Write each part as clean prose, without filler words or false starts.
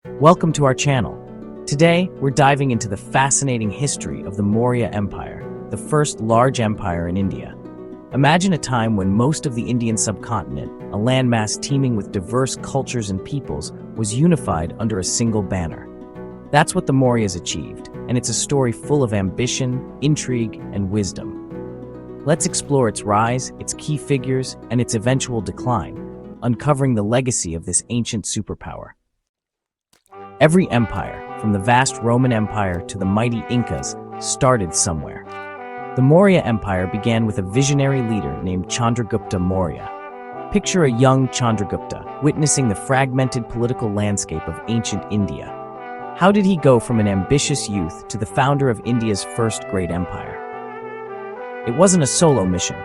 Welcome to our channel. Today, we're diving into the fascinating history of the Maurya Empire, the first large empire in India. Imagine a time when most of the Indian subcontinent, a landmass teeming with diverse cultures and peoples, was unified under a single banner. That's what the Mauryas achieved, and it's a story full of ambition, intrigue, and wisdom. Let's explore its rise, its key figures, and its eventual decline, uncovering the legacy of this ancient superpower. Every empire, from the vast Roman Empire to the mighty Incas, started somewhere. The Maurya Empire began with a visionary leader named Chandragupta Maurya. Picture a young Chandragupta witnessing the fragmented political landscape of ancient India. How did he go from an ambitious youth to the founder of India's first great empire? It wasn't a solo mission.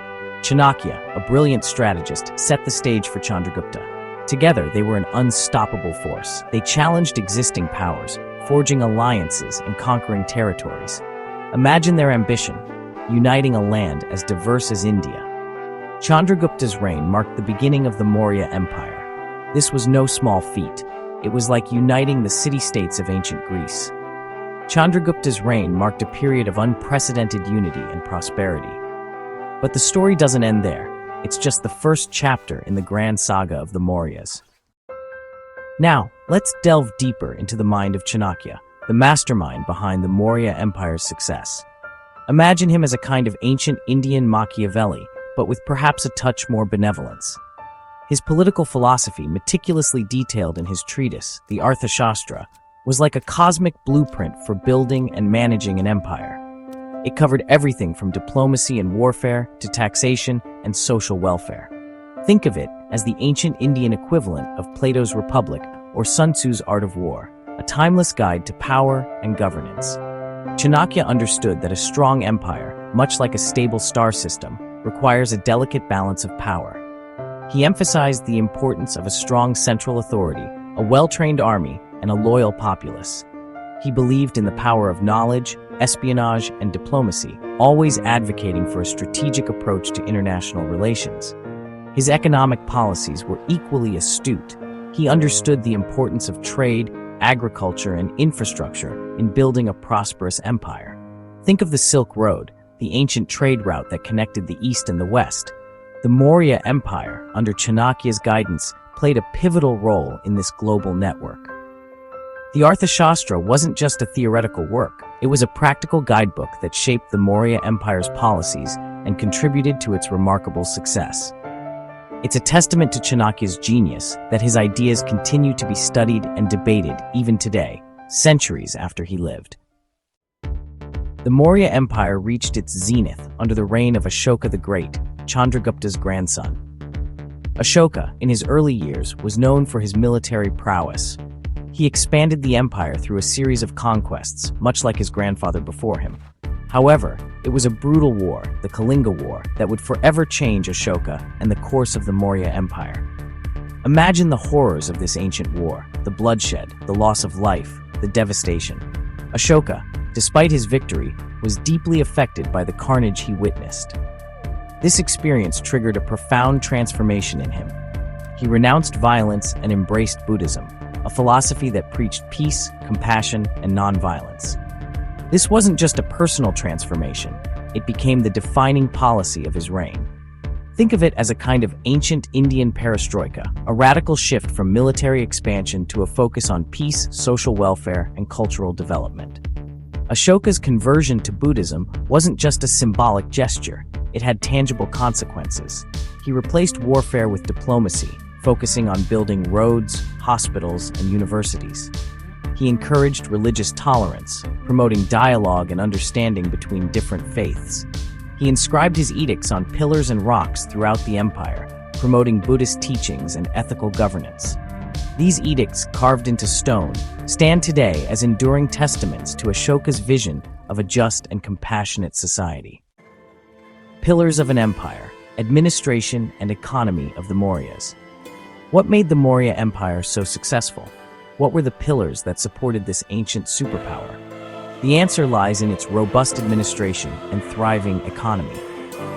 Chanakya, a brilliant strategist, set the stage for Chandragupta. Together, they were an unstoppable force. They challenged existing powers, forging alliances and conquering territories. Imagine their ambition, uniting a land as diverse as India. Chandragupta's reign marked the beginning of the Maurya Empire. This was no small feat. It was like uniting the city-states of ancient Greece. Chandragupta's reign marked a period of unprecedented unity and prosperity. But the story doesn't end there. It's just the first chapter in the grand saga of the Mauryas. Now, let's delve deeper into the mind of Chanakya, the mastermind behind the Maurya Empire's success. Imagine him as a kind of ancient Indian Machiavelli, but with perhaps a touch more benevolence. His political philosophy, meticulously detailed in his treatise, the Arthashastra, was like a cosmic blueprint for building and managing an empire. It covered everything from diplomacy and warfare to taxation and social welfare. Think of it as the ancient Indian equivalent of Plato's Republic or Sun Tzu's Art of War, a timeless guide to power and governance. Chanakya understood that a strong empire, much like a stable star system, requires a delicate balance of power. He emphasized the importance of a strong central authority, a well-trained army, and a loyal populace. He believed in the power of knowledge, espionage, and diplomacy, always advocating for a strategic approach to international relations. His economic policies were equally astute. He understood the importance of trade, agriculture, and infrastructure in building a prosperous empire. Think of the Silk Road, the ancient trade route that connected the East and the West. The Maurya Empire, under Chanakya's guidance, played a pivotal role in this global network. The Arthashastra wasn't just a theoretical work, it was a practical guidebook that shaped the Maurya Empire's policies and contributed to its remarkable success. It's a testament to Chanakya's genius that his ideas continue to be studied and debated even today, centuries after he lived. The Maurya Empire reached its zenith under the reign of Ashoka the Great, Chandragupta's grandson. Ashoka, in his early years, was known for his military prowess. He expanded the empire through a series of conquests, much like his grandfather before him. However, it was a brutal war, the Kalinga War, that would forever change Ashoka and the course of the Maurya Empire. Imagine the horrors of this ancient war, the bloodshed, the loss of life, the devastation. Ashoka, despite his victory, was deeply affected by the carnage he witnessed. This experience triggered a profound transformation in him. He renounced violence and embraced Buddhism, a philosophy that preached peace, compassion, and nonviolence. This wasn't just a personal transformation, it became the defining policy of his reign. Think of it as a kind of ancient Indian perestroika, a radical shift from military expansion to a focus on peace, social welfare, and cultural development. Ashoka's conversion to Buddhism wasn't just a symbolic gesture, it had tangible consequences. He replaced warfare with diplomacy, focusing on building roads, hospitals, and universities. He encouraged religious tolerance, promoting dialogue and understanding between different faiths. He inscribed his edicts on pillars and rocks throughout the empire, promoting Buddhist teachings and ethical governance. These edicts, carved into stone, stand today as enduring testaments to Ashoka's vision of a just and compassionate society. Pillars of an empire, administration and economy of the Mauryas. What made the Maurya Empire so successful? What were the pillars that supported this ancient superpower? The answer lies in its robust administration and thriving economy.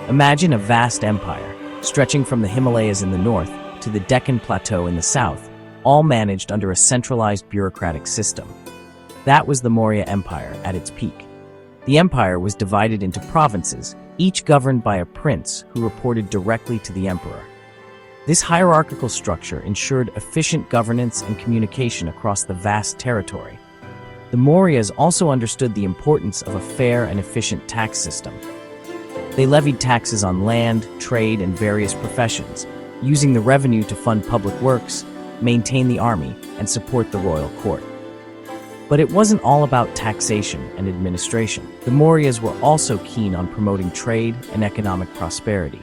Imagine a vast empire, stretching from the Himalayas in the north to the Deccan Plateau in the south, all managed under a centralized bureaucratic system. That was the Maurya Empire at its peak. The empire was divided into provinces, each governed by a prince who reported directly to the emperor. This hierarchical structure ensured efficient governance and communication across the vast territory. The Mauryas also understood the importance of a fair and efficient tax system. They levied taxes on land, trade, and various professions, using the revenue to fund public works, maintain the army, and support the royal court. But it wasn't all about taxation and administration. The Mauryas were also keen on promoting trade and economic prosperity.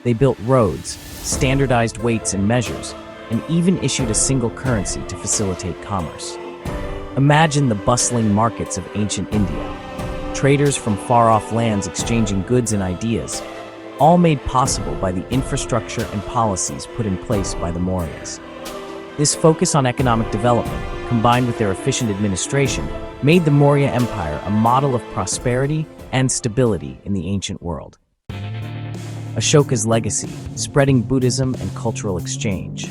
They built roads, standardized weights and measures, and even issued a single currency to facilitate commerce. Imagine the bustling markets of ancient India, traders from far-off lands exchanging goods and ideas, all made possible by the infrastructure and policies put in place by the Mauryas. This focus on economic development, combined with their efficient administration, made the Maurya Empire a model of prosperity and stability in the ancient world. Ashoka's legacy, spreading Buddhism and cultural exchange.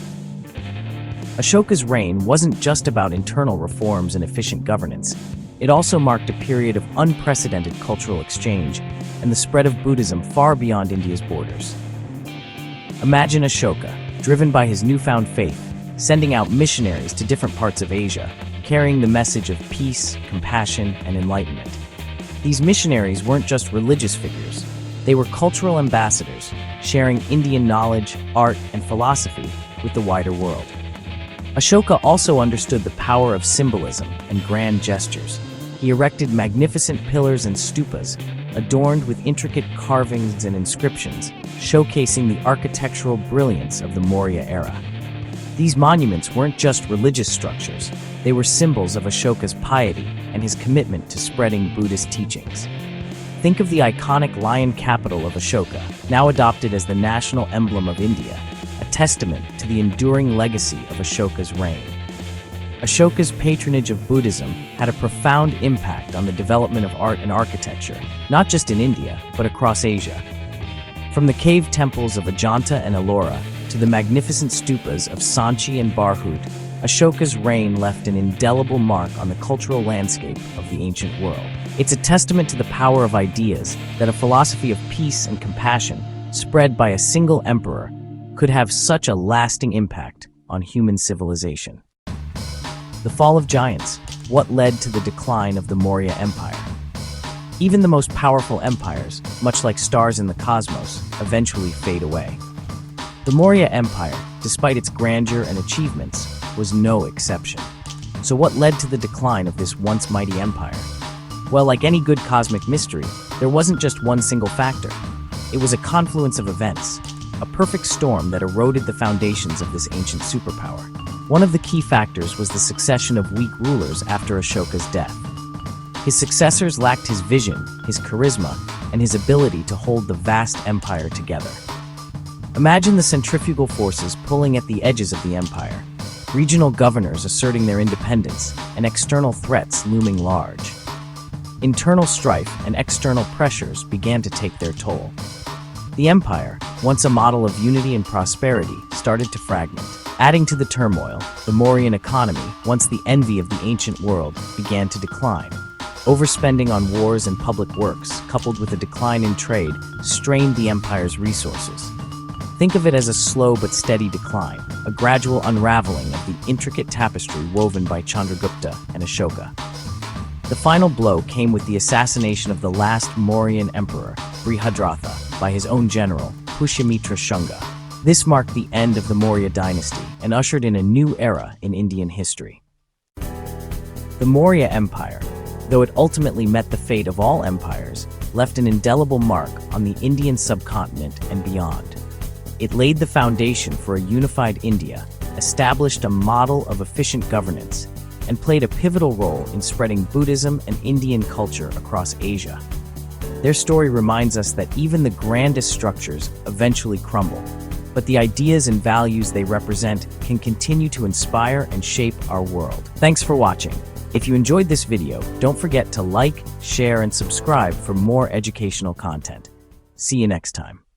Ashoka's reign wasn't just about internal reforms and efficient governance. It also marked a period of unprecedented cultural exchange and the spread of Buddhism far beyond India's borders. Imagine Ashoka, driven by his newfound faith, sending out missionaries to different parts of Asia, carrying the message of peace, compassion, and enlightenment. These missionaries weren't just religious figures. They were cultural ambassadors, sharing Indian knowledge, art, and philosophy with the wider world. Ashoka also understood the power of symbolism and grand gestures. He erected magnificent pillars and stupas, adorned with intricate carvings and inscriptions, showcasing the architectural brilliance of the Maurya era. These monuments weren't just religious structures, they were symbols of Ashoka's piety and his commitment to spreading Buddhist teachings. Think of the iconic lion capital of Ashoka, now adopted as the national emblem of India, a testament to the enduring legacy of Ashoka's reign. Ashoka's patronage of Buddhism had a profound impact on the development of art and architecture, not just in India, but across Asia. From the cave temples of Ajanta and Ellora to the magnificent stupas of Sanchi and Bharhut, Ashoka's reign left an indelible mark on the cultural landscape of the ancient world. It's a testament to the power of ideas that a philosophy of peace and compassion, spread by a single emperor, could have such a lasting impact on human civilization. The fall of giants, what led to the decline of the Maurya Empire? Even the most powerful empires, much like stars in the cosmos, eventually fade away. The Maurya Empire, despite its grandeur and achievements, was no exception. So what led to the decline of this once mighty empire? Well, like any good cosmic mystery, there wasn't just one single factor. It was a confluence of events, a perfect storm that eroded the foundations of this ancient superpower. One of the key factors was the succession of weak rulers after Ashoka's death. His successors lacked his vision, his charisma, and his ability to hold the vast empire together. Imagine the centrifugal forces pulling at the edges of the empire, regional governors asserting their independence, and external threats looming large. Internal strife and external pressures began to take their toll. The empire, once a model of unity and prosperity, started to fragment. Adding to the turmoil, the Mauryan economy, once the envy of the ancient world, began to decline. Overspending on wars and public works, coupled with a decline in trade, strained the empire's resources. Think of it as a slow but steady decline, a gradual unraveling of the intricate tapestry woven by Chandragupta and Ashoka. The final blow came with the assassination of the last Mauryan emperor, Brihadratha, by his own general, Pushyamitra Shunga. This marked the end of the Maurya dynasty and ushered in a new era in Indian history. The Maurya Empire, though it ultimately met the fate of all empires, left an indelible mark on the Indian subcontinent and beyond. It laid the foundation for a unified India, established a model of efficient governance, and played a pivotal role in spreading Buddhism and Indian culture across Asia. Their story reminds us that even the grandest structures eventually crumble, but the ideas and values they represent can continue to inspire and shape our world. Thanks for watching. If you enjoyed this video, don't forget to like, share, and subscribe for more educational content. See you next time.